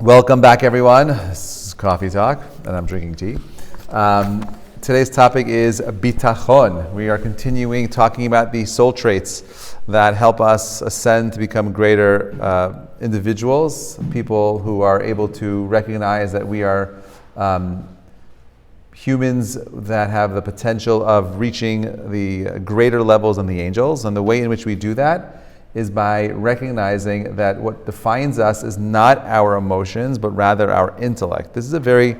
Welcome back, everyone. This is Coffee Talk, and I'm drinking tea. Today's topic is bitachon. We are continuing talking about the soul traits that help us ascend to become greater individuals, people who are able to recognize that we are humans that have the potential of reaching the greater levels than the angels. And the way in which we do that is by recognizing that what defines us is not our emotions, but rather our intellect. This is a very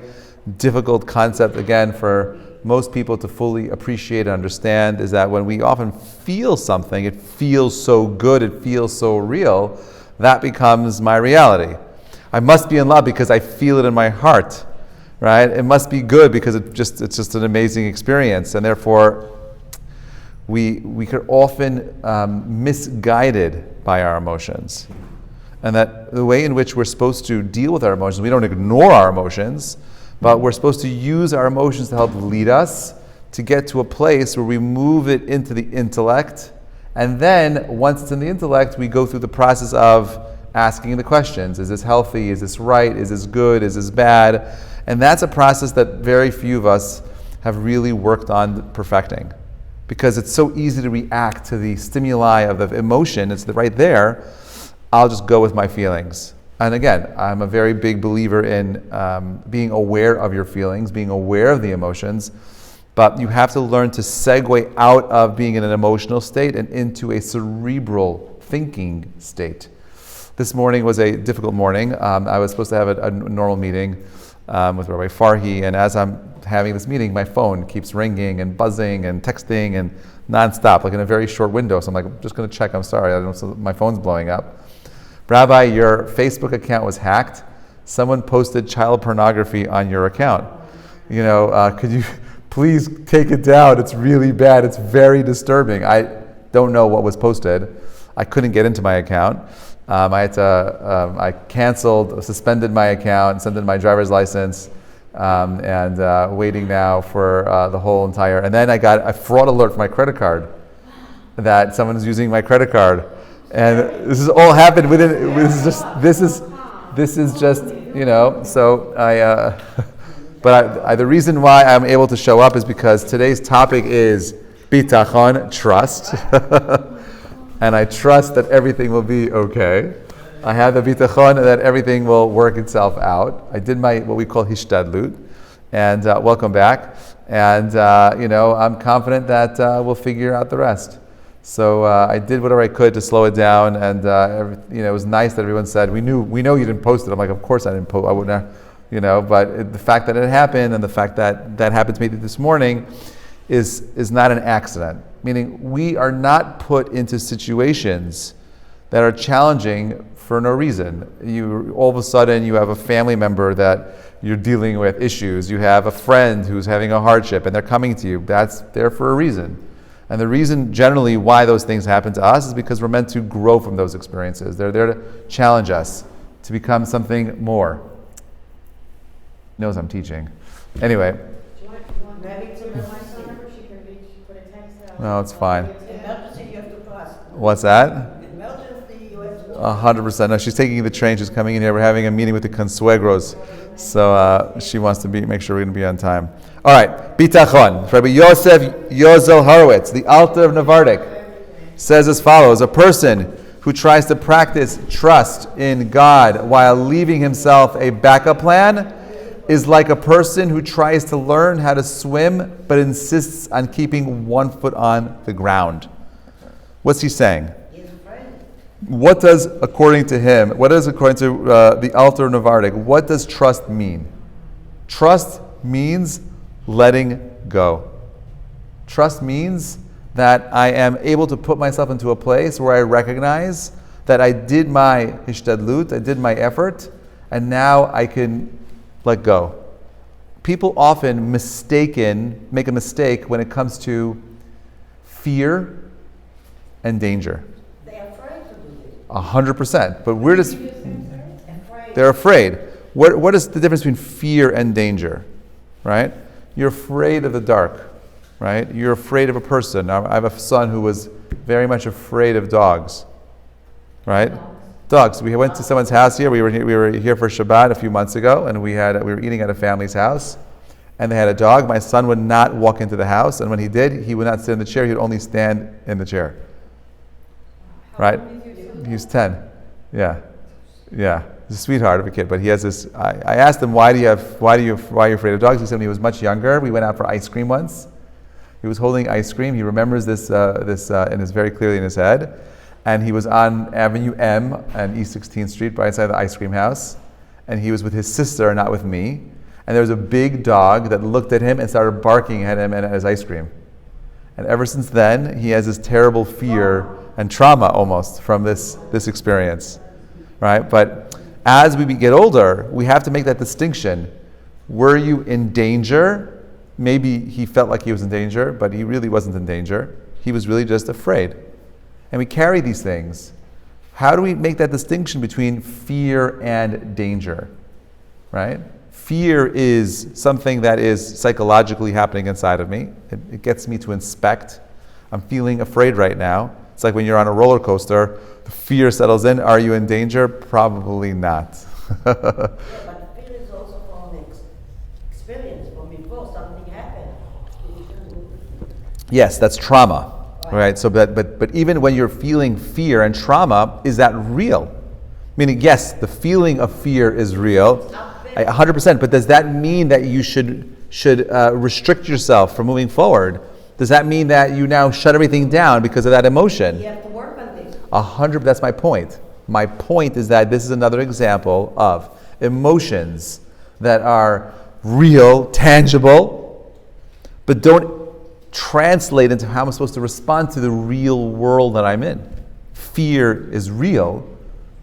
difficult concept, again, for most people to fully appreciate and understand, is that when we often feel something, it feels so good, it feels so real, that becomes my reality. I must be in love because I feel it in my heart, right? It must be good because it's just an amazing experience, and therefore we could often misguided by our emotions. And that the way in which we're supposed to deal with our emotions, we don't ignore our emotions, but we're supposed to use our emotions to help lead us to get to a place where we move it into the intellect. And then once it's in the intellect, we go through the process of asking the questions. Is this healthy? Is this right? Is this good? Is this bad? And that's a process that very few of us have really worked on perfecting, because it's so easy to react to the stimuli of the emotion. It's right there. I'll just go with my feelings. And again, I'm a very big believer in being aware of your feelings, being aware of the emotions, but you have to learn to segue out of being in an emotional state and into a cerebral thinking state. This morning was a difficult morning. I was supposed to have a normal meeting with Rabbi Farhi, and as I'm having this meeting, my phone keeps ringing and buzzing and texting and nonstop, like in a very short window. So I'm like, I'm just going to check. I'm sorry, I don't know, so my phone's blowing up. Rabbi, your Facebook account was hacked. Someone posted child pornography on your account. Could you please take it down? It's really bad. It's very disturbing. I don't know what was posted. I couldn't get into my account. I canceled, suspended my account, sent in my driver's license, and waiting now for the whole entire. And then I got a fraud alert for my credit card, that someone is using my credit card, and this has all happened within. This is just So but the reason why I'm able to show up is because today's topic is bitachon, trust. And I trust that everything will be okay. I have the bitachon that everything will work itself out. I did my what we call hishtadlut, and welcome back. And I'm confident that we'll figure out the rest. So I did whatever I could to slow it down, and it was nice that everyone said, "We know you didn't post it." I'm like, "Of course I didn't post. I wouldn't." But the fact that it happened, and the fact that that happened to me this morning, is not an accident. Meaning, we are not put into situations that are challenging for no reason. All of a sudden, you have a family member that you're dealing with issues. You have a friend who's having a hardship, and they're coming to you. That's there for a reason. And the reason generally why those things happen to us is because we're meant to grow from those experiences. They're there to challenge us to become something more. He knows I'm teaching. Anyway. Do you want Maddie to my phone number? She can put a text out. No, it's fine. Emergency, you have to pass. What's that? Emergency, you have to 100%. No, she's taking the train. She's coming in here. We're having a meeting with the consuegros. So she wants to make sure we're going to be on time. All right. Bitachon. Rabbi Yosef Yozel Horowitz, the Alter of Navardik, says as follows: a person who tries to practice trust in God while leaving himself a backup plan is like a person who tries to learn how to swim but insists on keeping one foot on the ground. What's he saying? What does, according to the Alter of Navardik, what does trust mean? Trust means letting go. Trust means that I am able to put myself into a place where I recognize that I did my hishtadlut, I did my effort, and now I can let go. People often make a mistake when it comes to fear and danger. They're afraid to do it. 100%. But they're afraid. What is the difference between fear and danger? Right? You're afraid of the dark. Right? You're afraid of a person. I have a son who was very much afraid of dogs. Right? Dogs. We went to someone's house here. We were here for Shabbat a few months ago, and we were eating at a family's house, and they had a dog. My son would not walk into the house, and when he did, he would not sit in the chair. He would only stand in the chair. Right? He's 10. Yeah. He's a sweetheart of a kid, but he has this. I asked him, why are you afraid of dogs? He said when he was much younger, we went out for ice cream once. He was holding ice cream. He remembers this and is very clearly in his head. And he was on Avenue M and East 16th Street, right outside the ice cream house. And he was with his sister, not with me. And there was a big dog that looked at him and started barking at him and at his ice cream. And ever since then, he has this terrible fear and trauma almost from this experience, right? But as we get older, we have to make that distinction. Were you in danger? Maybe he felt like he was in danger, but he really wasn't in danger. He was really just afraid. And we carry these things. How do we make that distinction between fear and danger, right? Fear is something that is psychologically happening inside of me. It gets me to inspect. I'm feeling afraid right now. It's like when you're on a roller coaster, the fear settles in. Are you in danger? Probably not. Yeah, but fear is also from experience, from before something happened. Yes, that's trauma. Right. So, but even when you're feeling fear and trauma, is that real? Meaning, yes, the feeling of fear is real, 100%. But does that mean that you should restrict yourself from moving forward? Does that mean that you now shut everything down because of that emotion? You have to work on things. 100%. That's my point. My point is that this is another example of emotions that are real, tangible, but don't translate into how I'm supposed to respond to the real world that I'm in. Fear is real,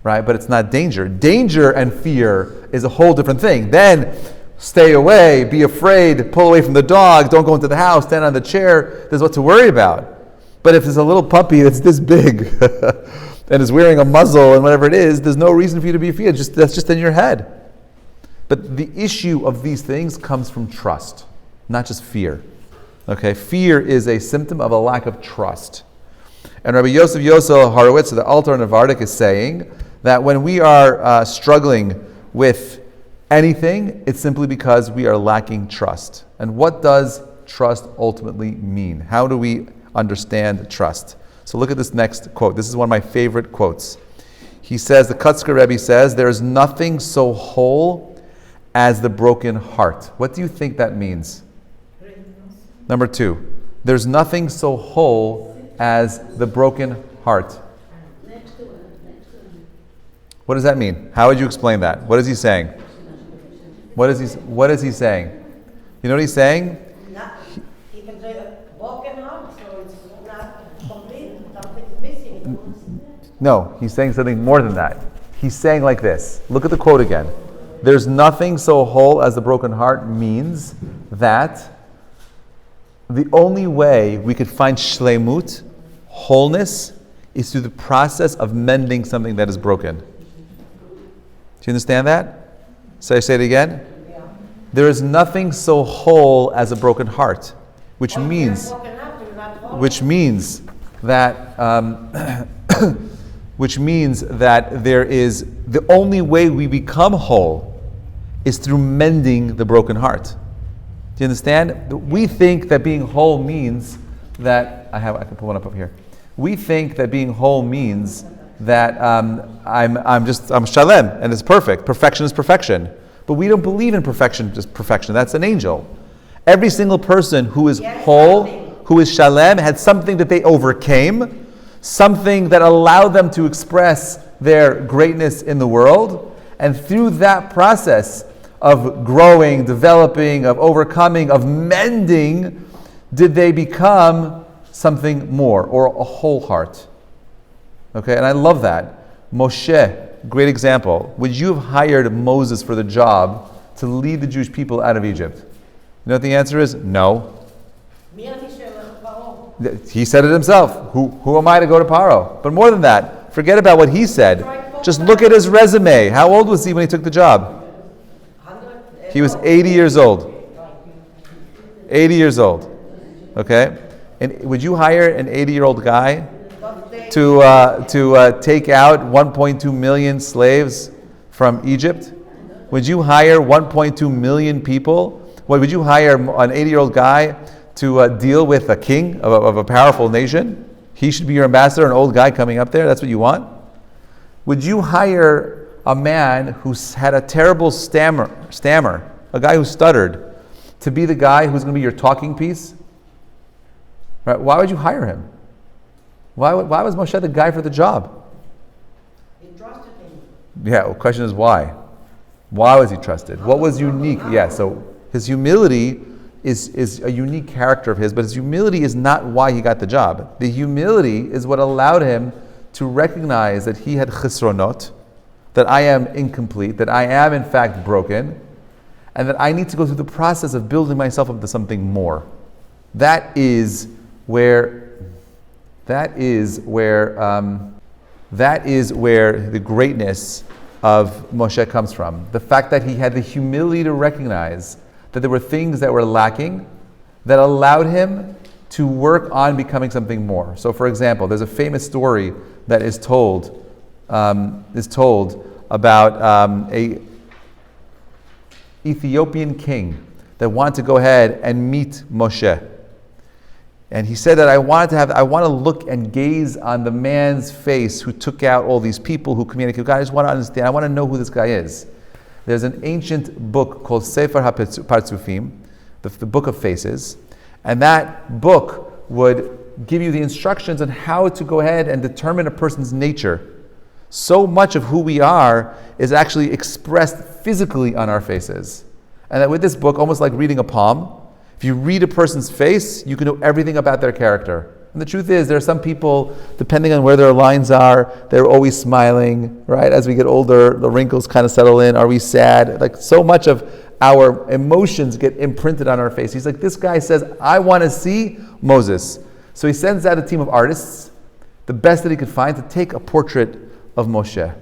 right? But it's not danger. Danger and fear is a whole different thing. Then stay away, be afraid, pull away from the dog, don't go into the house, stand on the chair. There's what to worry about. But if there's a little puppy that's this big and is wearing a muzzle and whatever it is, there's no reason for you to be afraid. That's just in your head. But the issue of these things comes from trust, not just fear. Okay, fear is a symptom of a lack of trust. And Rabbi Yosef Yosel Horowitz, the Alter in Navardik, is saying that when we are struggling with anything, it's simply because we are lacking trust. And what does trust ultimately mean? How do we understand trust? So look at this next quote. This is one of my favorite quotes. He says, the Kutzker Rebbe says, there is nothing so whole as the broken heart. What do you think that means? Number 2, there's nothing so whole as the broken heart. What does that mean? How would you explain that? What is he saying? What is he saying? You know what he's saying? He can say a broken heart, so it's not complete, something's missing. No, he's saying something more than that. He's saying like this. Look at the quote again. There's nothing so whole as the broken heart means that the only way we could find shleimut, wholeness, is through the process of mending something that is broken. Do you understand that? So I say it again. Yeah. There is nothing so whole as a broken heart, which means that which means that there is the only way we become whole is through mending the broken heart. Do you understand? We think that being whole means that I can pull one up here. We think that being whole means that I'm shalem and it's perfect. Perfection is perfection. But we don't believe in perfection, just perfection. That's an angel. Every single person who is whole, who is shalem, had something that they overcame, something that allowed them to express their greatness in the world, and through that process of growing, developing, of overcoming, of mending, did they become something more, or a whole heart. Okay, and I love that. Moshe, great example. Would you have hired Moses for the job to lead the Jewish people out of Egypt? You know what the answer is? No. He said it himself. Who am I to go to Paro? But more than that, forget about what he said. Just look at his resume. How old was he when he took the job? He was 80 years old. 80 years old. Okay? And would you hire an 80-year-old guy to take out 1.2 million slaves from Egypt? Would you hire 1.2 million people? Would you hire an 80-year-old guy to deal with a king of a powerful nation? He should be your ambassador, an old guy coming up there. That's what you want? Would you hire a man who's had a terrible stammer, a guy who stuttered, to be the guy who's going to be your talking piece? Right? Why would you hire him? Why was Moshe the guy for the job? He trusted him. Yeah, the question is why? Why was he trusted? What was unique? Yeah, so his humility is a unique character of his, but his humility is not why he got the job. The humility is what allowed him to recognize that he had chisronot, that I am incomplete, that I am in fact broken, and that I need to go through the process of building myself up to something more. That is where the greatness of Moshe comes from. The fact that he had the humility to recognize that there were things that were lacking that allowed him to work on becoming something more. So, for example, there's a famous story that is told about a Ethiopian king that wanted to go ahead and meet Moshe. And he said that I want to look and gaze on the man's face who took out all these people who communicated with God. I just want to understand, I want to know who this guy is. There's an ancient book called Sefer HaPartzufim, the Book of Faces, and that book would give you the instructions on how to go ahead and determine a person's nature. So much of who we are is actually expressed physically on our faces. And that with this book, almost like reading a palm, if you read a person's face, you can know everything about their character. And the truth is, there are some people, depending on where their lines are, they're always smiling, right? As we get older, the wrinkles kind of settle in. Are we sad? Like, so much of our emotions get imprinted on our face. He's like, this guy says, I want to see Moses. So he sends out a team of artists, the best that he could find, to take a portrait of Moshe.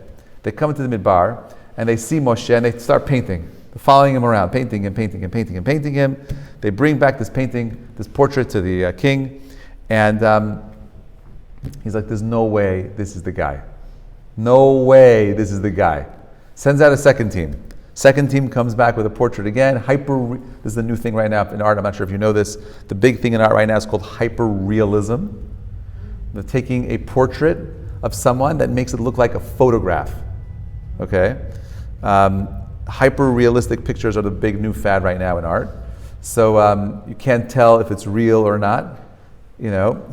They come into the Midbar, and they see Moshe, and they start painting. Following him around, painting him. They bring back this painting, this portrait to the king, and he's like, there's no way this is the guy. No way this is the guy. Sends out a second team. Second team comes back with a portrait again. This is the new thing right now in art. I'm not sure if you know this. The big thing in art right now is called hyperrealism. They're taking a portrait of someone that makes it look like a photograph. Okay? Hyper-realistic pictures are the big new fad right now in art. So you can't tell if it's real or not.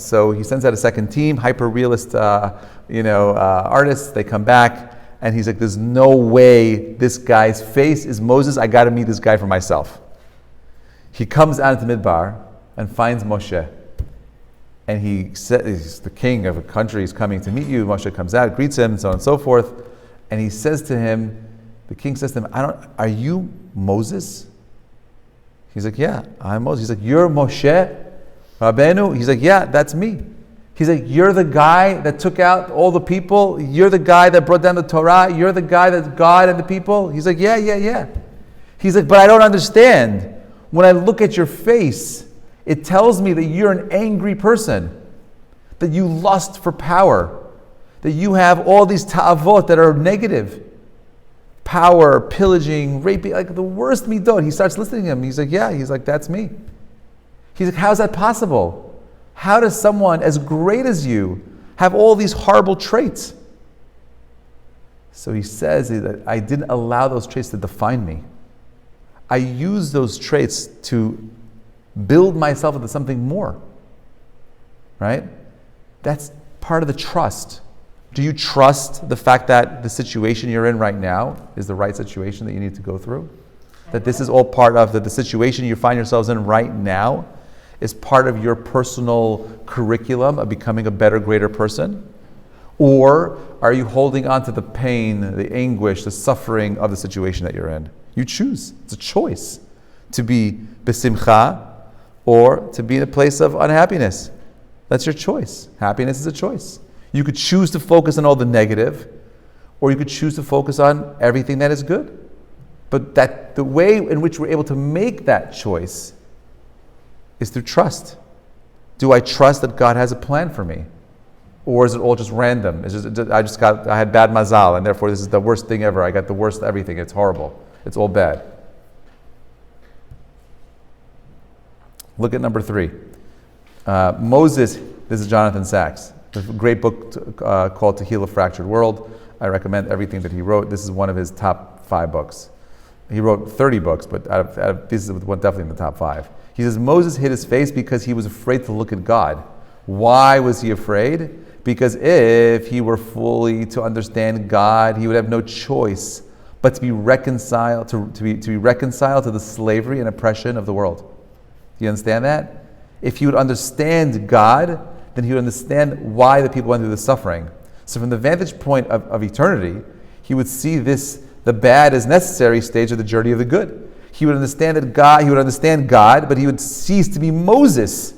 So he sends out a second team, hyper-realist, artists. They come back, and he's like, "There's no way this guy's face is Moses. I got to meet this guy for myself." He comes out into Midbar and finds Moshe, and he says, "The king of a country is coming to meet you." Moshe comes out, greets him, and so on and so forth, and he says to him. The king says to him, are you Moses? He's like, yeah, I'm Moses. He's like, you're Moshe Rabbeinu? He's like, yeah, that's me. He's like, you're the guy that took out all the people? You're the guy that brought down the Torah? You're the guy that's God and the people? He's like, yeah. He's like, but I don't understand. When I look at your face, it tells me that you're an angry person, that you lust for power, that you have all these ta'avot that are negative. Power, pillaging, raping, like the worst Middot. He starts listening to him. He's like, yeah. He's like, that's me. He's like, how's that possible? How does someone as great as you have all these horrible traits? So he says that I didn't allow those traits to define me. I used those traits to build myself into something more. Right? That's part of the trust. Do you trust the fact that the situation you're in right now is the right situation that you need to go through? That this is all part of the situation you find yourselves in right now is part of your personal curriculum of becoming a better, greater person? Or are you holding on to the pain, the anguish, the suffering of the situation that you're in? You choose. It's a choice to be besimcha or to be in a place of unhappiness. That's your choice. Happiness is a choice. You could choose to focus on all the negative, or you could choose to focus on everything that is good. But that the way in which we're able to make that choice is through trust. Do I trust that God has a plan for me? Or is it all just random? I had bad mazal, and therefore this is the worst thing ever. I got the worst everything. It's horrible. It's all bad. Look at number 3. Moses, this is Jonathan Sacks. There's a great book called To Heal a Fractured World. I recommend everything that he wrote. This is one of his top 5 books. He wrote 30 books, but this is one definitely in the top 5. He says, Moses hid his face because he was afraid to look at God. Why was he afraid? Because if he were fully to understand God, he would have no choice but to be reconciled to be reconciled to the slavery and oppression of the world. Do you understand that? If he would understand God, then he would understand why the people went through the suffering. So from the vantage point of eternity, he would see the bad as necessary stage of the journey of the good. He would understand God, but he would cease to be Moses,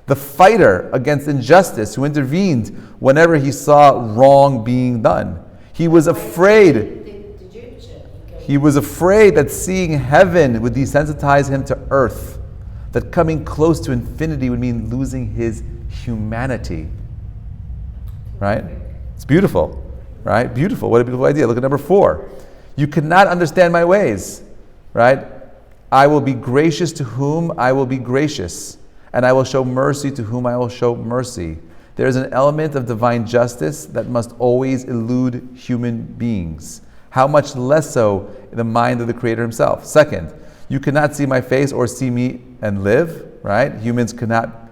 the fighter against injustice who intervened whenever he saw wrong being done. He was afraid. He was afraid that seeing heaven would desensitize him to earth, that coming close to infinity would mean losing his humanity. Right? It's beautiful. Right? Beautiful. What a beautiful idea. Look at number 4. You cannot understand my ways. Right? I will be gracious to whom I will be gracious, and I will show mercy to whom I will show mercy. There is an element of divine justice that must always elude human beings. How much less so in the mind of the Creator himself. Second, you cannot see my face or see me and live, right? Humans cannot,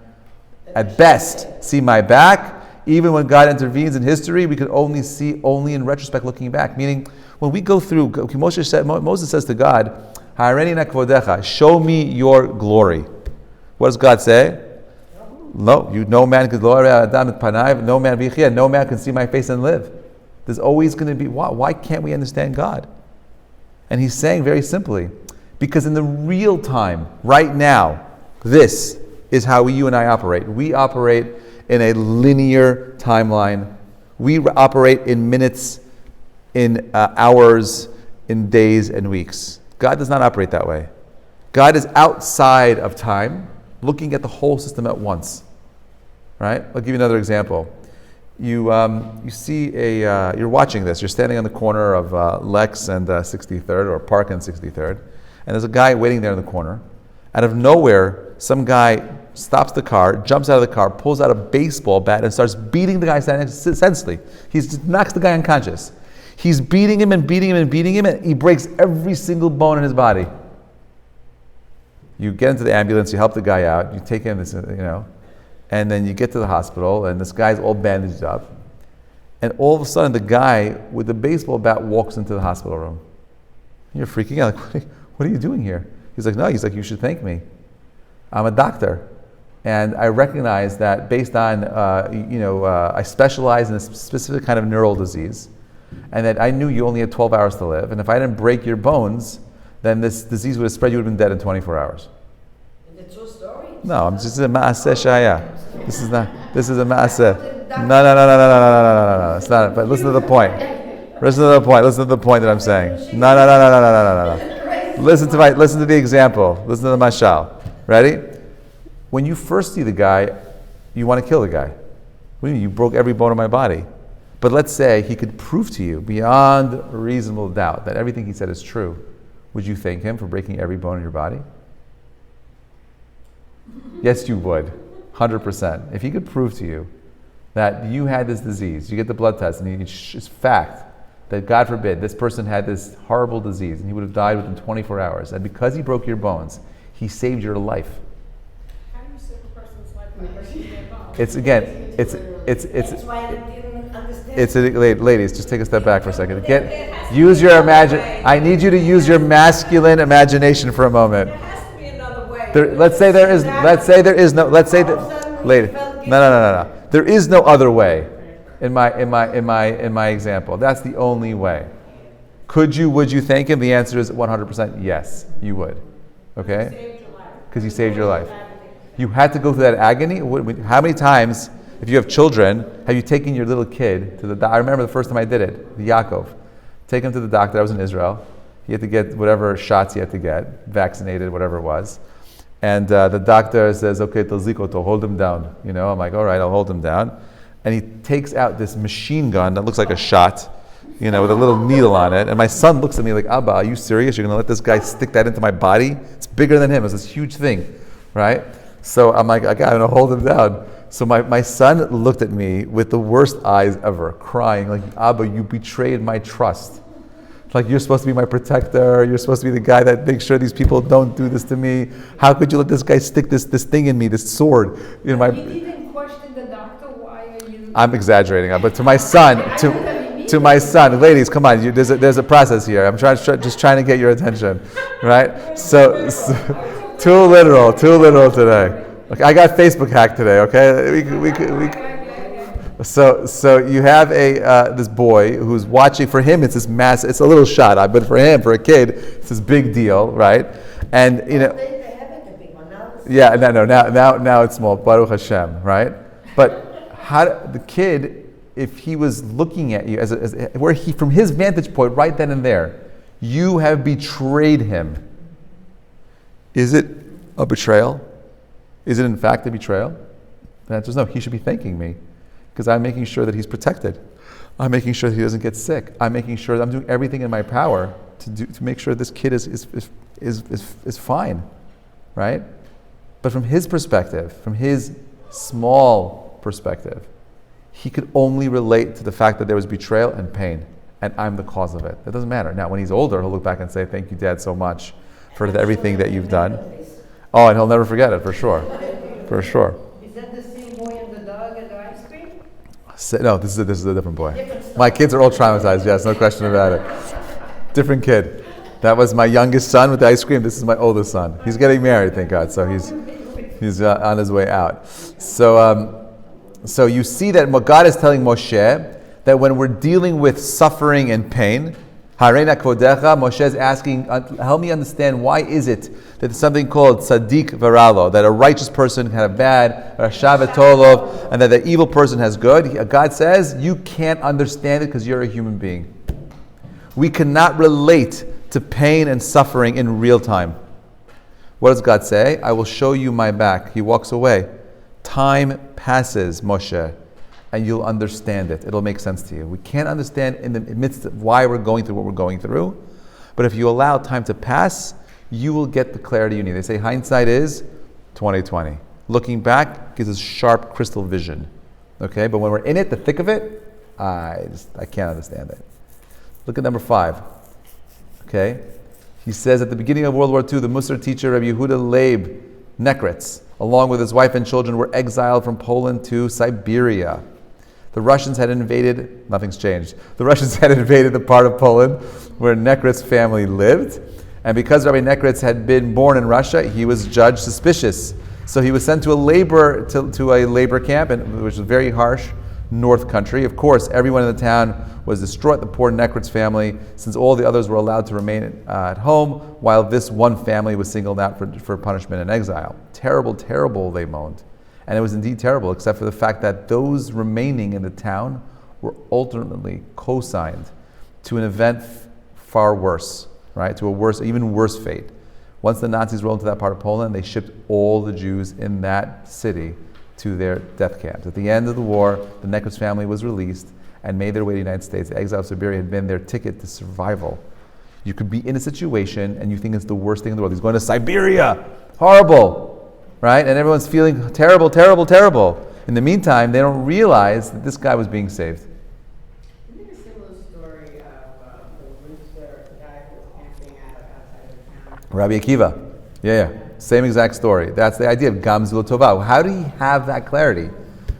at best, see my back. Even when God intervenes in history, we can only see in retrospect looking back. Meaning, when we go through, Moses says to God, Ha'areni na kvodecha, show me your glory. What does God say? No man can glory Adam et panai, no man can see my face and live. There's always going to be, why can't we understand God? And he's saying very simply, because in the real time, right now, this is how you and I operate. We operate in a linear timeline. We operate in minutes, in hours, in days and weeks. God does not operate that way. God is outside of time, looking at the whole system at once. Right? I'll give you another example. You see you're watching this. You're standing on the corner of Lex and 63rd, or Park and 63rd, and there's a guy waiting there in the corner. Out of nowhere, some guy stops the car, jumps out of the car, pulls out a baseball bat, and starts beating the guy senselessly. He just knocks the guy unconscious. He's beating him and beating him and beating him, and he breaks every single bone in his body. You get into the ambulance, you help the guy out, you take him, and then you get to the hospital, and this guy's all bandaged up. And all of a sudden, the guy with the baseball bat walks into the hospital room. And you're freaking out, like, what are you doing here? He's like, no, you should thank me. I'm a doctor. And I recognize that based on, I specialize in a specific kind of neural disease, and that I knew you only had 12 hours to live, and if I didn't break your bones, then this disease would have spread, you would have been dead in 24 hours. Is it true story? No, I'm just a ma'aseh shaya. This is a ma'aseh. No. It's not, but listen to the point. Listen to the point that I'm saying. No. Listen to the example. Listen to the mashal. Ready? When you first see the guy, you want to kill the guy. What do you mean? You broke every bone in my body. But let's say he could prove to you beyond reasonable doubt that everything he said is true. Would you thank him for breaking every bone in your body? Yes, you would. 100%. If he could prove to you that you had this disease, you get the blood test, and it's fact that, God forbid, this person had this horrible disease, and he would have died within 24 hours. And because he broke your bones, he saved your life. How do you save a person's life by breaking their bones? It's again, it's That's why I didn't understand. ladies, just take a step back for a second. Use your I need you to use your masculine imagination for a moment. There has to be another way. Let's say there is no other way. In my example, that's the only way. Would you thank him? The answer is 100% yes, you would. Okay? Because he saved your life. You had to go through that agony. How many times, if you have children, have you taken your little kid to the doctor? I remember the first time I did it, Yaakov. Take him to the doctor. I was in Israel. He had to get whatever shots he had to get, vaccinated, whatever it was. And the doctor says, okay, Taziko, to hold him down. I'm like, all right, I'll hold him down. and he takes out this machine gun that looks like a shot, with a little needle on it. And my son looks at me like, Abba, are you serious? You're going to let this guy stick that into my body? It's bigger than him. It's this huge thing, right? So I'm like, okay, I'm going to hold him down. So my son looked at me with the worst eyes ever, crying, like, Abba, you betrayed my trust. Like, you're supposed to be my protector. You're supposed to be the guy that makes sure these people don't do this to me. How could you let this guy stick this thing in me, this sword? You didn't question the doctor, why are you... I'm exaggerating, but to my son, to my son, ladies, come on, there's a process here. I'm just trying to get your attention, right? So too literal today. Okay, I got Facebook hacked today. Okay, So you have this boy who's watching. For him, it's this mass. It's a little shot, but for him, for a kid, it's this big deal, right? And They haven't a big one now. yeah, now it's small. Baruch Hashem, right? But the kid, if he was looking at you from his vantage point, right then and there, you have betrayed him. Is it a betrayal? Is it in fact a betrayal? The answer is no. He should be thanking me because I'm making sure that he's protected. I'm making sure that he doesn't get sick. I'm making sure that I'm doing everything in my power to make sure this kid is fine, right? But from his perspective, from his small perspective, he could only relate to the fact that there was betrayal and pain, and I'm the cause of it. It doesn't matter. Now, when he's older, he'll look back and say, "Thank you, Dad, so much for everything that you've done." Oh, and he'll never forget it, for sure. For sure. Is that the same boy and the dog and the ice cream? No, this is a different boy. My kids are all traumatized, yes, no question about it. Different kid. That was my youngest son with the ice cream. This is my oldest son. He's getting married, thank God, so he's on his way out. So you see that what God is telling Moshe, that when we're dealing with suffering and pain, Harena Kvodecha, Moshe is asking, help me understand, why is it that there's something called Tzaddik Veralo, that a righteous person can have bad, Rasha V'Tolov, and that the evil person has good? God says, you can't understand it because you're a human being. We cannot relate to pain and suffering in real time. What does God say? I will show you my back. He walks away. Time passes, Moshe, and you'll understand it. It'll make sense to you. We can't understand in the midst of why we're going through what we're going through, but if you allow time to pass, you will get the clarity you need. They say hindsight is 20/20. Looking back gives us sharp crystal vision. Okay, but when we're in it, the thick of it, I can't understand it. Look at number 5. Okay, he says at the beginning of World War II, the Musar teacher Rabbi Yehuda Leib Nekritz, along with his wife and children, were exiled from Poland to Siberia. The Russians had invaded, nothing's changed. The Russians had invaded the part of Poland where Nekritz's family lived. And because Rabbi Nekritz had been born in Russia, he was judged suspicious. So he was sent to a labor camp, which was very harsh, North Country. Of course, everyone in the town was distraught, the poor Nekritz family, since all the others were allowed to remain at home, while this one family was singled out for punishment and exile. Terrible, terrible, they moaned. And it was indeed terrible, except for the fact that those remaining in the town were ultimately co-signed to an event far worse, right? To even worse fate. Once the Nazis rolled into that part of Poland, they shipped all the Jews in that city to their death camps. At the end of the war, the Nekritz family was released and made their way to the United States. The exile of Siberia had been their ticket to survival. You could be in a situation and you think it's the worst thing in the world. He's going to Siberia! Horrible! Right? And everyone's feeling terrible, terrible, terrible. In the meantime, they don't realize that this guy was being saved. Isn't it a similar story of the rooster guy who was camping outside of the town? Rabbi Akiva. Yeah. Same exact story. That's the idea of Gamzul Tova. How do you have that clarity?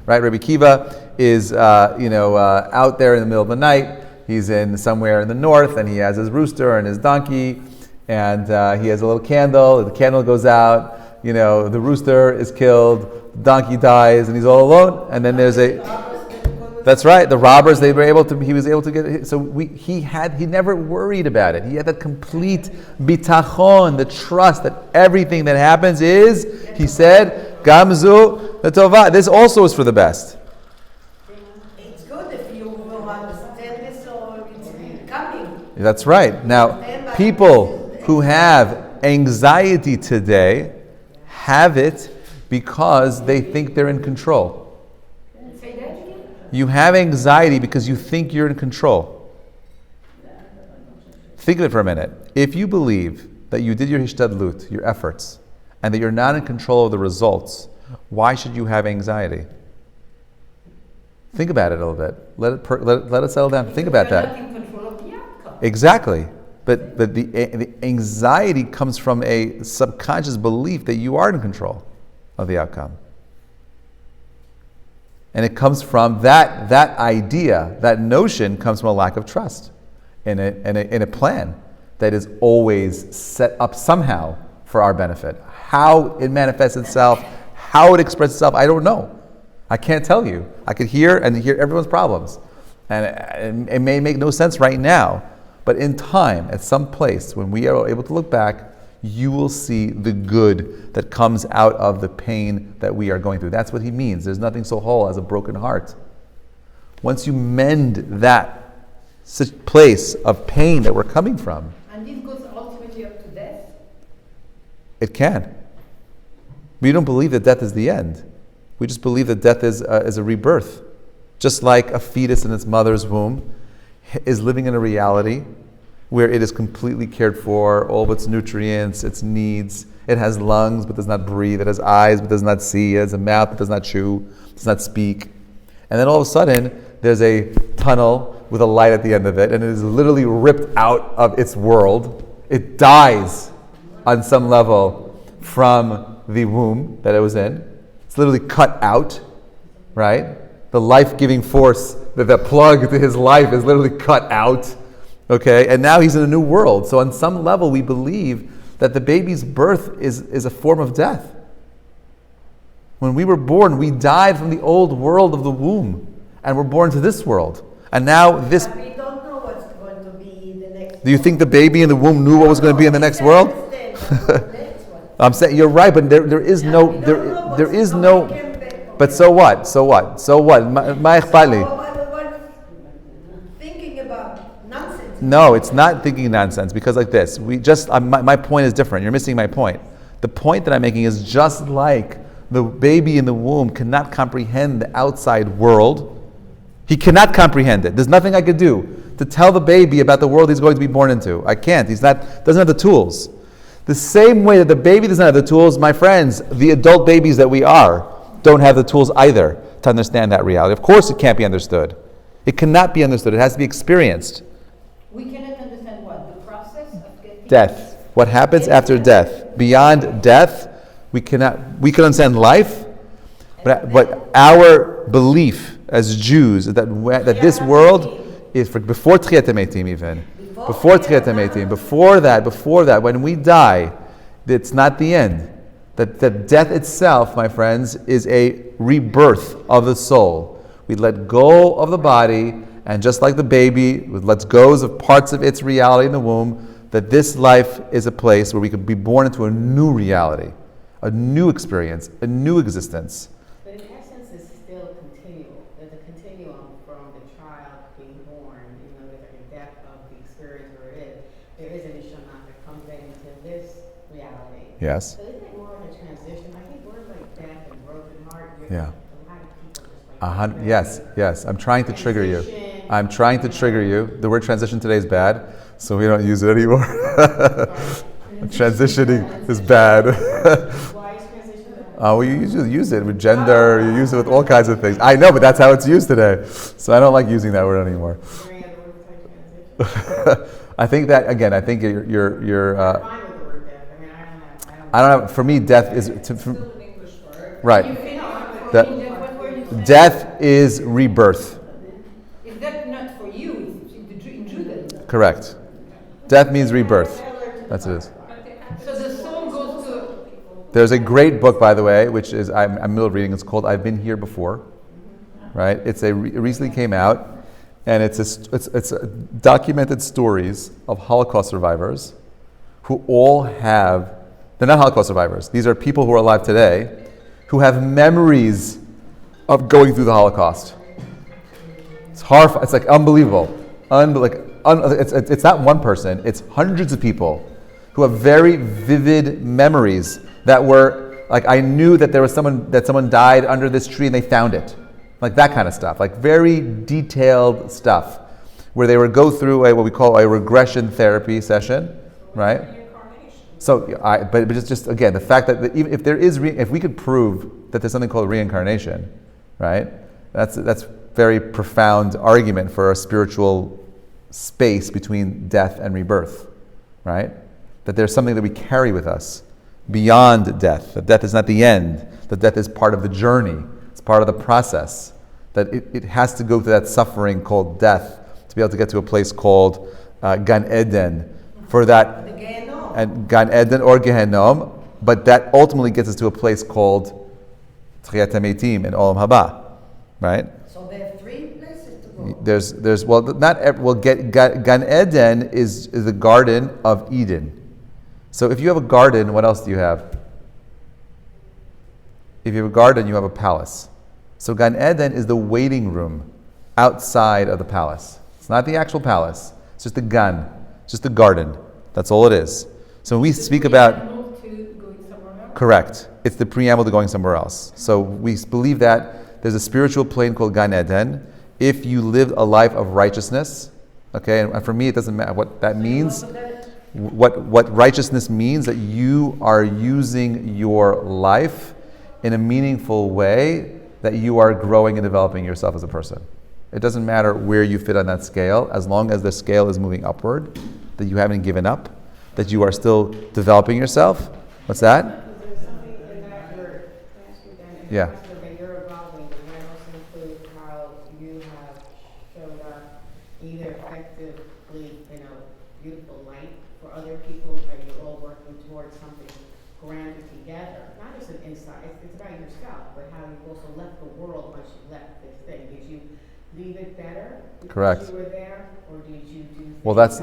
Right? Rabbi Akiva is out there in the middle of the night. He's in somewhere in the north, and he has his rooster and his donkey, and he has a little candle. The candle goes out. The rooster is killed. The donkey dies, and he's all alone. And then there's that's right. The robbers, he was able to get. So he never worried about it. He had that complete bitachon, the trust that everything that happens is, he said, Gamzu Tova. This also is for the best. It's good if you will understand this or it's coming. That's right. Now, people who have anxiety today have it because they think they're in control. Say that again? You have anxiety because you think you're in control. Think of it for a minute. If you believe that you did your hishtadlut, your efforts, and that you're not in control of the results, why should you have anxiety? Think about it a little bit. Let it settle down. Think about that. You're not in control of the outcome. Exactly. But the anxiety comes from a subconscious belief that you are in control of the outcome. And it comes from that idea, that notion comes from a lack of trust in a plan that is always set up somehow for our benefit. How it manifests itself, how it expresses itself, I don't know. I can't tell you. I could hear everyone's problems. And it may make no sense right now, but in time, at some place, when we are able to look back, you will see the good that comes out of the pain that we are going through. That's what he means. There's nothing so whole as a broken heart. Once you mend that place of pain that we're coming from, And this goes ultimately up to death. it can. We don't believe that death is the end. We just believe that death is a rebirth. Just like a fetus in its mother's womb is living in a reality where it is completely cared for, all of its nutrients, its needs. It has lungs but does not breathe. It has eyes but does not see. It has a mouth but does not chew, does not speak. And then all of a sudden, there's a tunnel with a light at the end of it, and it is literally ripped out of its world. It dies on some level from the womb that it was in. It's literally cut out, right? The life-giving force, that plug to his life is literally cut out. Okay, and now he's in a new world. So on some level, we believe that the baby's birth is a form of death. When we were born, we died from the old world of the womb, and we're born to this world. And now this... But we don't know what's going to be the next. Do you think the baby in the womb knew what was going to be in the next world? I'm saying you're right, but there is no... But so what? So what? So what? Ma ikhbali. Thinking about nonsense. No, it's not thinking nonsense, because like this, my point is different. You're missing my point. The point that I'm making is just like the baby in the womb cannot comprehend the outside world. He cannot comprehend it. There's nothing I could do to tell the baby about the world he's going to be born into. I can't. Doesn't have the tools. The same way that the baby doesn't have the tools, my friends, the adult babies that we are, don't have the tools either to understand that reality. Of course it can't be understood. It cannot be understood. It has to be experienced. We cannot understand what? The process of getting Death. What happens after death? Beyond death, we can understand life, but our belief as Jews is that this world is for before Tchiyat HaMeitim even. Before Tchiyat HaMeitim, before that, when we die, it's not the end. That death itself, my friends, is a rebirth of the soul. We let go of the body, and just like the baby lets go of parts of its reality in the womb, that this life is a place where we could be born into a new reality, a new experience, a new existence. But in essence, it's still continual. There's a continuum from the child being born, there's like a depth of the experience where it is. There is an neshama that comes into this reality. Yes. So isn't it more of a transition? I think words like death and broken heart, Yeah. a lot of people just like Yes. I'm trying to trigger you. The word transition today is bad, so we don't use it anymore. Transitioning is bad. Why is transition bad? Well, you use it with gender, you use it with all kinds of things. I know, but that's how it's used today. So I don't like using that word anymore. Is there any other word besides transition? I think you're I'm fine with the word death. I don't know. For me, death is Still an English word. right. What were you saying? Death is rebirth. Is that not for you? It's in Judaism. Correct. Death means rebirth. That's it is. So the soul goes to. There's a great book, by the way, which is I'm in the middle of reading. It's called "I've Been Here Before." Right? It recently came out, and it's documented stories of Holocaust survivors who all have. They're not Holocaust survivors. These are people who are alive today who have memories of going through the Holocaust. It's horrifying. It's like unbelievable. It's not one person. It's hundreds of people who have very vivid memories that were like, I knew that there was someone died under this tree and they found it. Like that kind of stuff, like very detailed stuff, where they would go through what we call a regression therapy session, right? Reincarnation. So, but just again, the fact that even if there is, if we could prove that there's something called reincarnation, right? That's very profound argument for a spiritual space between death and rebirth, right? That there's something that we carry with us beyond death. That death is not the end. That death is part of the journey. It's part of the process. That it has to go through that suffering called death to be able to get to a place called Gan Eden. For that, The Gehenom. and Gan Eden or Gehenom, but that ultimately gets us to a place called Tchiyat HaMeitim in Olam Haba, right? So there are 3 places to go. There's well, Gan Eden is the Garden of Eden. So if you have a garden, what else do you have? If you have a garden, you have a palace. So Gan Eden is the waiting room outside of the palace. It's not the actual palace. It's just the Gan, it's just the garden. That's all it is. So when we speak about Preamble to going somewhere else. correct, it's the preamble to going somewhere else. So we believe that there's a spiritual plane called Gan Eden. If you live a life of righteousness, okay, and for me it doesn't matter what that means. What righteousness means, that you are using your life in a meaningful way, that you are growing and developing yourself as a person. It doesn't matter where you fit on that scale, as long as the scale is moving upward, that you haven't given up, that you are still developing yourself. What's that? There's something in that word, Yeah. that you're evolving, and that also includes how you have showed up either effectively in a beautiful light for other people, or you're all working towards something grander together. Not just an inside, it's about yourself, but how you've also left the world once you left this thing. Did you leave it better because Correct. you were there, or did you do things Well, that's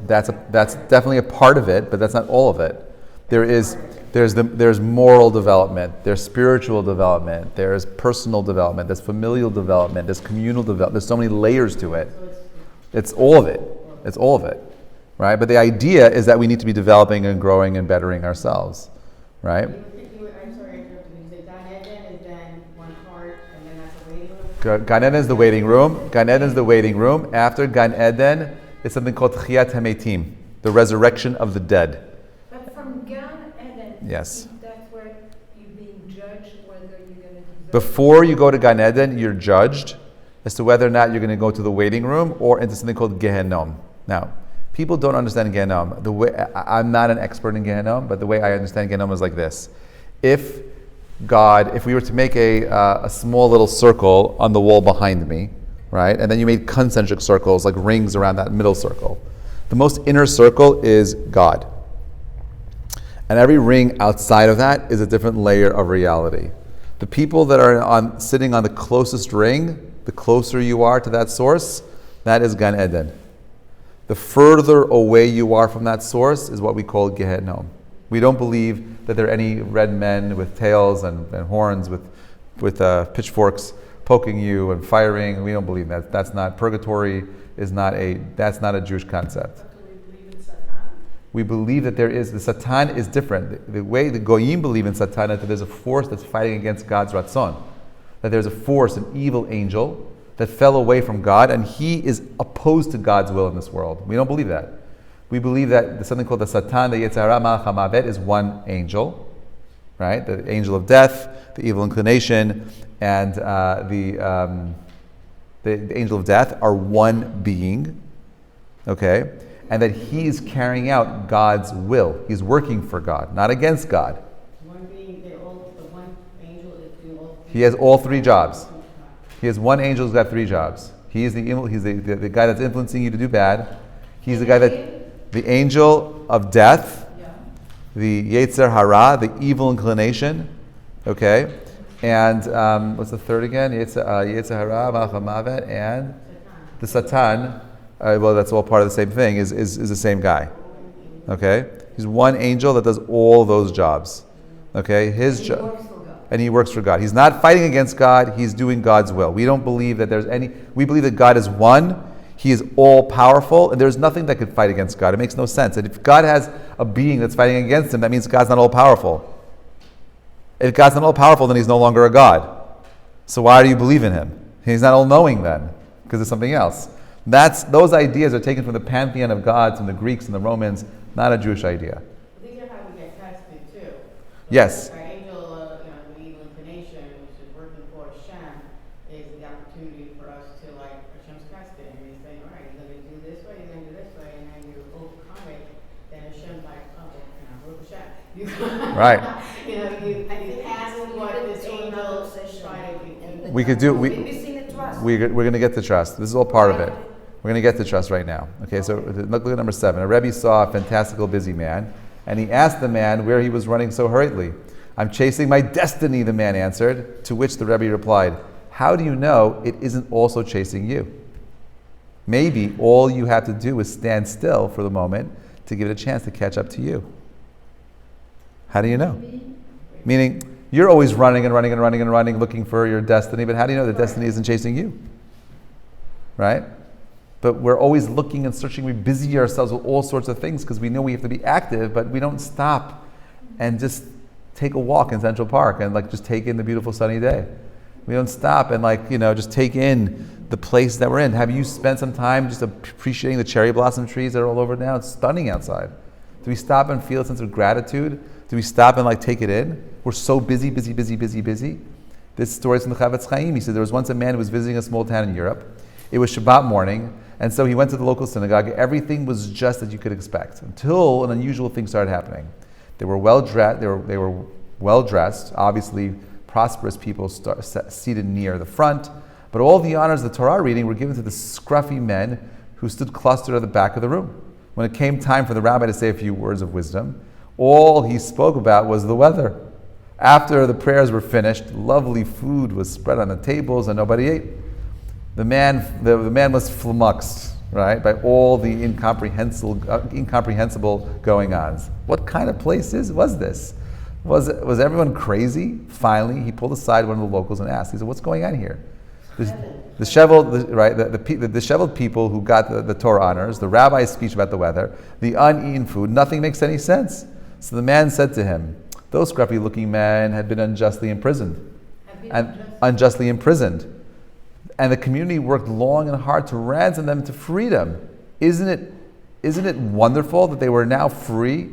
that left definitely a part of it, but that's not all of it. There's moral development, there's spiritual development, there's personal development, there's familial development, there's communal development. There's so many layers to it. It's all of it. It's all of it, right? But the idea is that we need to be developing and growing and bettering ourselves, right? I'm sorry, I interrupted you. You said Gan Eden is then one part, and then that's a waiting room? Gan Eden is the waiting room. Gan Eden is the waiting room. After Gan Eden, it's something called Tchiyat HaMeitim, the resurrection of the dead. But from Gan Eden, Yes. that's where you're being judged whether you're going to deserve. Before you go to Gan Eden, you're judged as to whether or not you're going to go to the waiting room or into something called Gehenom. Now, people don't understand Gehenom. The way I'm not an expert in Gehenom, but the way I understand Gehenom is like this: if we were to make a small little circle on the wall behind me, right, and then you made concentric circles like rings around that middle circle, the most inner circle is God, and every ring outside of that is a different layer of reality. The people that are sitting on the closest ring, the closer you are to that source, that is Gan Eden. The further away you are from that source is what we call Gehenom. We don't believe that there are any red men with tails and horns with pitchforks poking you and firing. We don't believe that. That's not purgatory. That's not a Jewish concept. Do we believe in Satan? We believe that the Satan is different. The way the Goyim believe in Satan is that there's a force that's fighting against God's Ratzon. That there's a force, an evil angel, that fell away from God, and he is opposed to God's will in this world. We don't believe that. We believe that there's something called the Satan, the Yetzer Hara, Malach HaMavet, is one angel, right? The angel of death, the evil inclination, and the angel of death are one being, okay? And that he is carrying out God's will. He's working for God, not against God. One being, the one angel is doing all. He has all 3 jobs. He has one angel who's got 3 jobs. He's the guy that's influencing you to do bad. He's the guy the angel of death, the Yetzer Hara, the evil inclination, okay? And what's the third again? Yetzer Hara, Malach HaMavet, and the Satan. Well, that's all part of the same thing, is the same guy, okay? He's one angel that does all those jobs, okay? His job. And he works for God. He's not fighting against God. He's doing God's will. We don't believe that we believe that God is one. He is all powerful, and there's nothing that could fight against God. It makes no sense. And if God has a being that's fighting against him, that means God's not all powerful. If God's not all powerful, then he's no longer a God. So why do you believe in him? He's not all-knowing then, because it's something else. Those ideas are taken from the pantheon of gods, from the Greeks and the Romans, not a Jewish idea. But these are how we get tested too. Yes. Our angel, the evil inclination, which is working for Hashem, is the opportunity for us to Hashem's testing. And he's saying, all right, you're going to do this way, you're going to do this way, and then you overcome it. Then Hashem's like, oh, Baruch Hashem. Right. And you pass what this angel tried to do. We could do. Missing the trust. We're going to get to trust. This is all part of it. We're going to get to trust right now. Okay, so look at number 7. A Rebbe saw a fantastical busy man, and he asked the man where he was running so hurriedly. I'm chasing my destiny, the man answered, to which the Rebbe replied, how do you know it isn't also chasing you? Maybe all you have to do is stand still for the moment to give it a chance to catch up to you. How do you know? Meaning, you're always running and running and running and running, looking for your destiny, but how do you know that destiny isn't chasing you? Right? But we're always looking and searching. We busy ourselves with all sorts of things because we know we have to be active, but we don't stop and just take a walk in Central Park and just take in the beautiful sunny day. We don't stop and just take in the place that we're in. Have you spent some time just appreciating the cherry blossom trees that are all over now? It's stunning outside. Do we stop and feel a sense of gratitude? Do we stop and take it in? We're so busy. This story is from the Chavetz Chaim. He said there was once a man who was visiting a small town in Europe. It was Shabbat morning, and so he went to the local synagogue. Everything was just as you could expect until an unusual thing started happening. They were well dressed. They were well dressed. Obviously, prosperous people seated near the front. But all the honors of the Torah reading were given to the scruffy men who stood clustered at the back of the room. When it came time for the rabbi to say a few words of wisdom, all he spoke about was the weather. After the prayers were finished, lovely food was spread on the tables and nobody ate. The man was flummoxed, right, by all the incomprehensible going-ons. What kind of place was this? Was everyone crazy? Finally, he pulled aside one of the locals and asked. He said, "What's going on here?" The disheveled people who got the Torah honors, the rabbi's speech about the weather, the uneaten food, nothing makes any sense. So the man said to him, "Those scruffy-looking men had been unjustly imprisoned, and the community worked long and hard to ransom them to freedom. Isn't it wonderful that they were now free,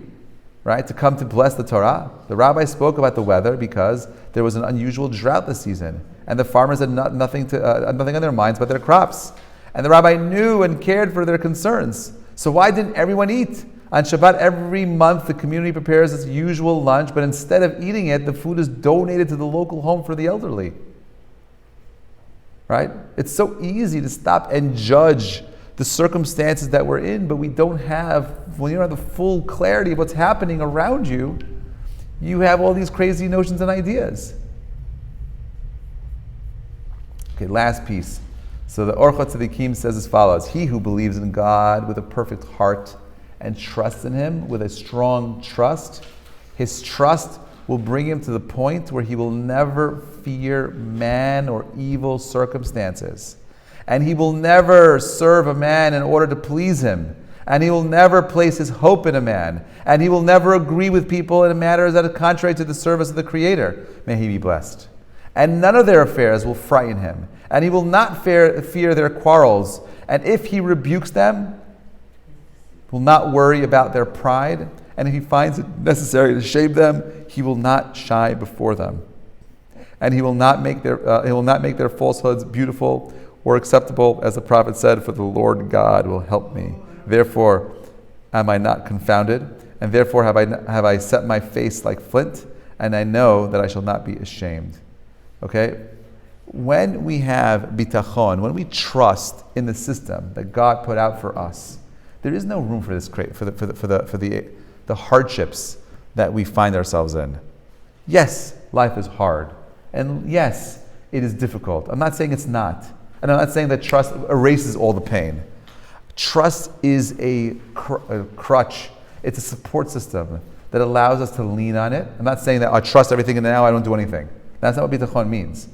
right, to come to bless the Torah?" The rabbi spoke about the weather because there was an unusual drought this season, and the farmers had nothing on their minds but their crops. And the rabbi knew and cared for their concerns. So why didn't everyone eat? On Shabbat every month, the community prepares its usual lunch, but instead of eating it, the food is donated to the local home for the elderly. Right? It's so easy to stop and judge the circumstances that we're in, but when you don't have the full clarity of what's happening around you, you have all these crazy notions and ideas. Okay, last piece. So the Orchot Tzadikim says as follows: he who believes in God with a perfect heart and trusts in Him with a strong trust, his trust will bring him to the point where he will never fear man or evil circumstances. And he will never serve a man in order to please him. And he will never place his hope in a man. And he will never agree with people in matters that are contrary to the service of the Creator. May he be blessed. And none of their affairs will frighten him. And he will not fear their quarrels. And if he rebukes them, will not worry about their pride. And if he finds it necessary to shame them, he will not shy before them. And he will not make their falsehoods beautiful or acceptable, as the prophet said, "For the Lord God will help me. Therefore am I not confounded, and therefore have I set my face like flint, and I know that I shall not be ashamed." Okay? When we have bitachon, when we trust in the system that God put out for us, there is no room for this for the hardships that we find ourselves in. Yes, life is hard. And yes, it is difficult. I'm not saying it's not. And I'm not saying that trust erases all the pain. Trust is a crutch. It's a support system that allows us to lean on it. I'm not saying that I trust everything and now I don't do anything. That's not what bitachon means.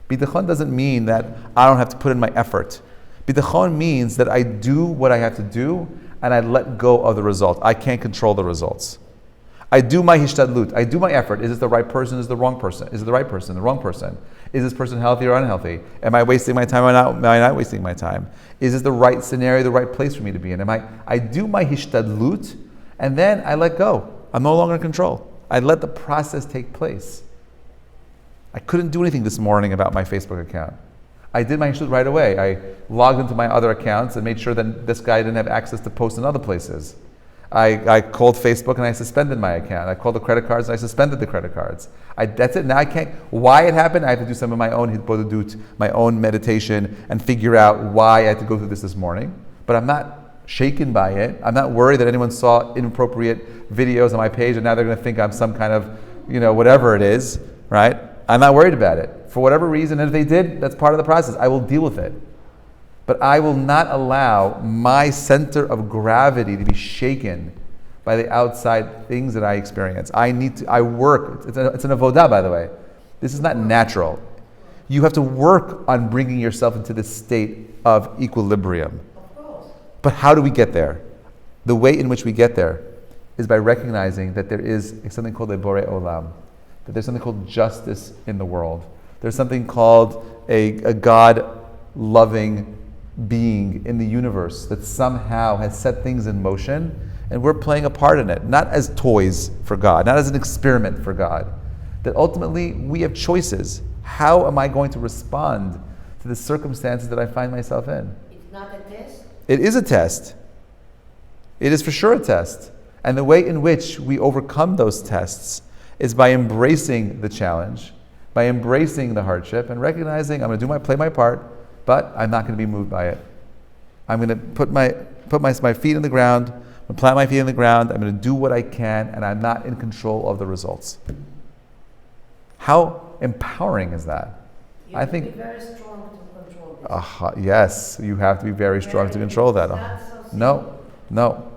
Bitachon doesn't mean that I don't have to put in my effort. Bitachon means that I do what I have to do and I let go of the result. I can't control the results. I do my hishtadlut. I do my effort. Is this the right person? Is it the wrong person? Is it the right person? The wrong person? Is this person healthy or unhealthy? Am I wasting my time or not? Am I not wasting my time? Is this the right scenario, the right place for me to be in? I do my hishtadlut, and then I let go. I'm no longer in control. I let the process take place. I couldn't do anything this morning about my Facebook account. I did my hishtadlut right away. I logged into my other accounts and made sure that this guy didn't have access to post in other places. I called Facebook and I suspended my account. I called the credit cards and I suspended the credit cards. That's it. Now I can't. Why it happened? I have to do some of my own hitbodedut, my own meditation, and figure out why I had to go through this morning. But I'm not shaken by it. I'm not worried that anyone saw inappropriate videos on my page and now they're going to think I'm some kind of, whatever it is, right? I'm not worried about it. For whatever reason, and if they did, that's part of the process. I will deal with it. But I will not allow my center of gravity to be shaken by the outside things that I experience. I work. It's an avodah, by the way. This is not natural. You have to work on bringing yourself into this state of equilibrium. But how do we get there? The way in which we get there is by recognizing that there is something called a borei olam, that there's something called justice in the world. There's something called a God-loving being in the universe that somehow has set things in motion, and we're playing a part in it, not as toys for God, not as an experiment for God. That ultimately we have choices. How am I going to respond to the circumstances that I find myself in? It's not a test? It is a test. It is for sure a test. And the way in which we overcome those tests is by embracing the challenge, by embracing the hardship, and recognizing I'm going to play my part, but I'm not going to be moved by it. I'm going to put my feet in the ground. I'm going to plant my feet in the ground. I'm going to do what I can, and I'm not in control of the results. How empowering is that? You have to be very strong to control this. Yes, you have to be very strong to control that. It's not so simple. No.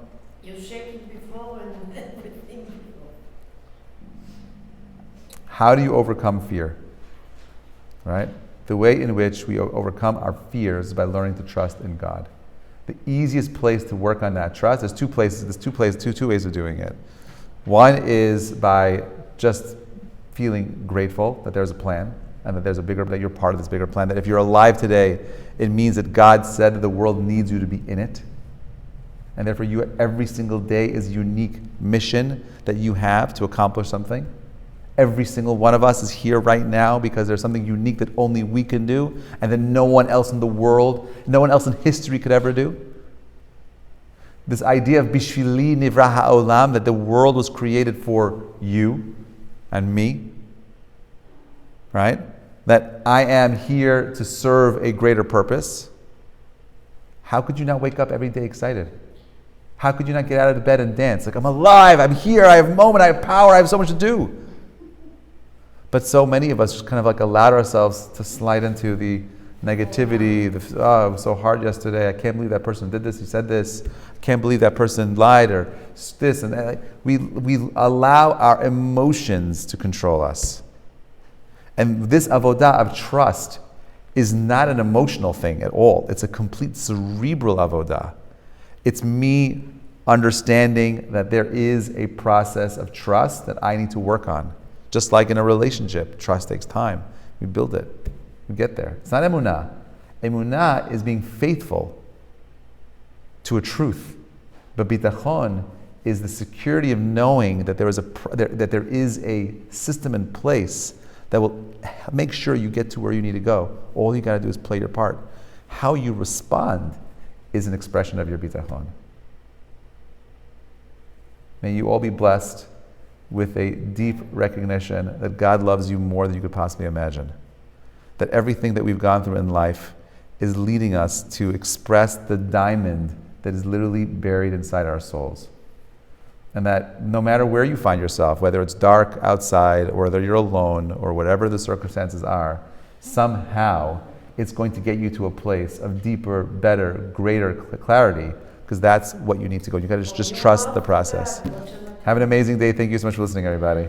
You shake it before and everything before. How do you overcome fear? Right? The way in which we overcome our fears is by learning to trust in God. The easiest place to work on that trust, there's two ways of doing it. One is by just feeling grateful that there's a plan and that you're part of this bigger plan. That if you're alive today, it means that God said that the world needs you to be in it. And therefore every single day is a unique mission that you have to accomplish something. Every single one of us is here right now because there's something unique that only we can do and that no one else in the world, no one else in history could ever do. This idea of Bishvili Nivra Ha'olam, that the world was created for you and me, right? That I am here to serve a greater purpose. How could you not wake up every day excited? How could you not get out of the bed and dance? Like, I'm alive, I'm here, I have a moment, I have power, I have so much to do. But so many of us just kind of like allowed ourselves to slide into the negativity, it was so hard yesterday, I can't believe that person did this, he said this, I can't believe that person lied, or this and that. We allow our emotions to control us. And this avodah of trust is not an emotional thing at all. It's a complete cerebral avodah. It's me understanding that there is a process of trust that I need to work on. Just like in a relationship, trust takes time. We build it. We get there. It's not emunah. Emunah is being faithful to a truth. But bitachon is the security of knowing that there is a system in place that will make sure you get to where you need to go. All you got to do is play your part. How you respond is an expression of your bitachon. May you all be blessed with a deep recognition that God loves you more than you could possibly imagine. That everything that we've gone through in life is leading us to express the diamond that is literally buried inside our souls. And that no matter where you find yourself, whether it's dark outside or whether you're alone or whatever the circumstances are, somehow it's going to get you to a place of deeper, better, greater clarity, because that's what you need to go. You got to just trust the process. Have an amazing day. Thank you so much for listening, everybody.